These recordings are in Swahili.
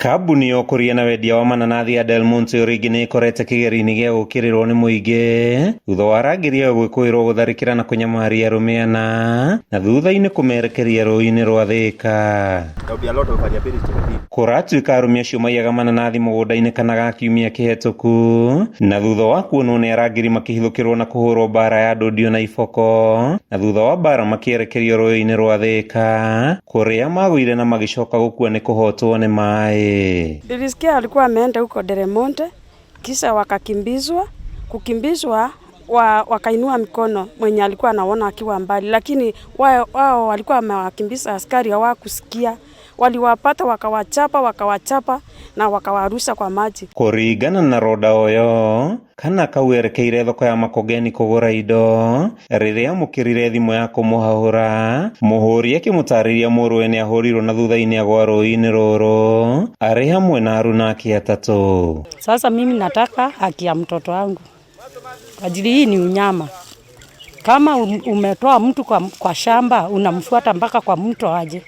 Kambuni ya ũkũria na wendia wa mananathi ya Del Monte Orange nĩ ĩkorete kĩgeri-inĩ gĩa gũkĩrĩrwo nĩ mũingĩ thutha wa arangĩri ao gwĩkũĩrwo gũtharĩkĩra na kũnyamaria arũme ana na thutha-inĩ kũmerekeria rũĩ-inĩ rwa Thĩka. Kũratuĩka arũme acio maiyaga mananathi mũgũnda-inĩ kana ga kiumia kĩhetũku na thutha wa kuonwo nĩ arangĩri makĩhithũkĩrwo na kũhũrwo mbara ya ndũndio na iboko, na thutha wa mbara makĩerekerio rũĩ-inĩ rwa Thĩka kũrĩa magũire na magĩcoka gũkua nĩ kũhotwo nĩ maĩ. Nilisikia alikuwa ameenda huko Del Monte, kisha kukimbizwa wakainua mikono mwenye alikuwa anaona akiwa mbali, lakini wao walikuwa wamewakimbiza askari hawakusikia. Waliwapata wakawachapa na wakawarusha kwa maji. Kũringana na Roda oyo kana kauerekeire thoko ya Makongeni kũgũra indo, rĩrĩa amũkĩrire thimũ ya kũmũhahũra, mũhũri akĩmũtarĩria mũrũwe nĩ ahũrirwo na thutha-inĩ agwa rũĩ-inĩ rũrũ arĩ hamwe na aruna ake atatũ. Sasa mimi nataka haki ya mtoto wangu. Ajili hii ni unyama. Kama umetoa mtu kwa shamba unamfuata mpaka kwa mto aje.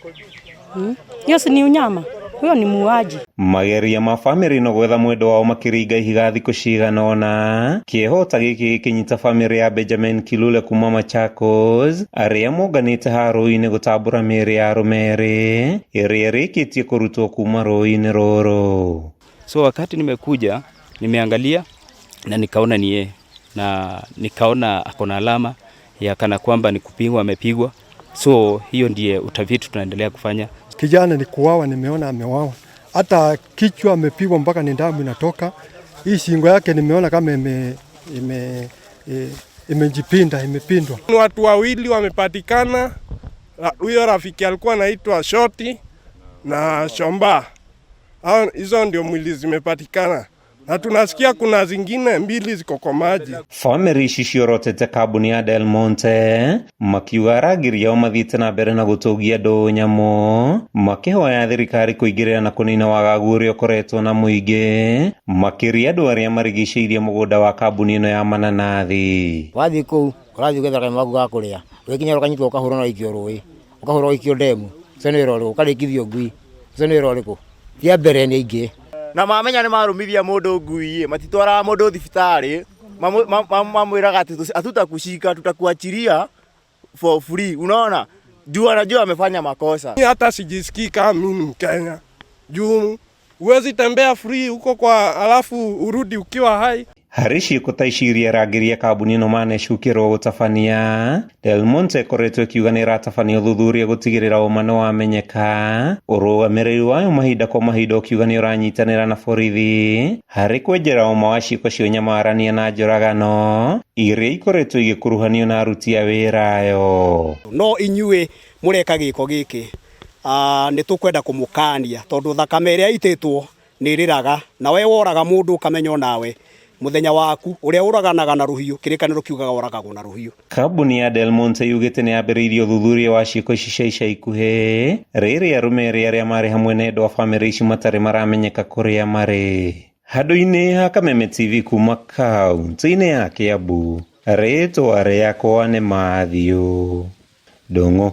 Hiyo si ni unyama? Huyo ni muuaji. Mageria ma family no gwetha mwendo wao makĩringa ihiga thikũ cigana ũna, kĩhota gĩkĩ gĩkĩnyita family ya Benjamin Kilule kuma Machakos arĩa monganĩte harũĩ-inĩ gũtambũra mĩĩrĩ ya arũme erĩ ĩrĩa ĩrĩkĩtie kũrutwo kuma rũĩ-inĩ rũrũ. So wakati nimekuja nimeangalia na nikaona ni yeye, na nikaona akona alama ya kana kwamba ni kupigwa amepigwa. So hiyo ndiye utafiti tunaendelea kufanya. Kijana ni kuwawa, nimeona amewawa. Hata kichwa amepigwa mpaka ni damu inatoka. Hii shingo yake nimeona kama imepindwa. Watu wawili wamepatikana. Huyo rafiki alikuwa anaitwa Shoti na Shomba. Hizo ndio mwili zimepatikana. Na tunasikia kuna zingine mbili ziko kwa maji. Family ici ciorotete kambuni ya Del Monte makiuga arangĩri ao mathiĩte na mbere na gũtũgia andũ nyamũ, makĩhoya thirikari kũingĩrĩra na kũnina wagagu ũrĩa ũkoretwo na mũingĩ makĩria andũ arĩa marigicĩirie mũgũnda wa kambuni ĩno ya mananathi. Wathiĩ kũu ũrathiĩ ũgethaga magu ga kũrĩa, wĩkinya ũkanyitwo ũkahũrwo na ikio rũĩ, ũkahũrwo ikio ndemu, ũcio nĩ wĩra ũrĩkũ? Ũkarĩkithio ngui, ũcio nĩ wĩra ũrĩkũ? Tia mbere nĩ ingĩ. Na mamenya nĩ marumithia mũndũ ngui, matitwara mũndũ thibitarĩ, mamwĩraga ati hatutakushika, tutakuachilia for free. Unaona? Juu anajua amefanya makosa. Hata sijisikii kama mimi Mkenya. Juu huwezi tembea free huko kwa alafu urudi ukiwa hai. Harĩ ciĩko ta ici iria arangĩri a kambuni ĩno manecukĩrwo gũtabania, Del Monte ĩkoretwo ĩkiuga nĩ ĩratabania ũthuthuria gũtigĩrĩra ũma nĩ wamenyeka, ũrũgamĩrĩri wayo mahinda kwa mahinda ũkiuga nĩ ũranyitanĩra na borithi harĩ kwenjera ũma wa ciĩko cia ũnyamarania na njũragano iria ikoretwo igĩkuruhanio na aruti a wĩra ayo. No inyuĩ mũreka gĩko gĩkĩ nĩ tũkwenda kũmũkania tondũ thakame ĩrĩa itĩtwo nĩ ĩrĩraga, na we woraga mũndũ ũkamenya nawe muthenya waku uria uraganaga na ruhiu kirikaniro kiugaga uragagwo na ruhiu. Kambuni ya Del Monte yugĩte nĩ yambĩrĩirie ũthuthuria wa ciĩko ici cia ica ikuhĩ rĩrĩa arũme erĩ arĩa marĩ hamwe na endwa family ici matarĩ maramenyeka kũrĩa marĩ. Handũ-inĩ ha Kameme TV kuma kaunti-inĩ ya Kiambu, rĩtwa rĩakwa nĩ Matthew Ndung'u.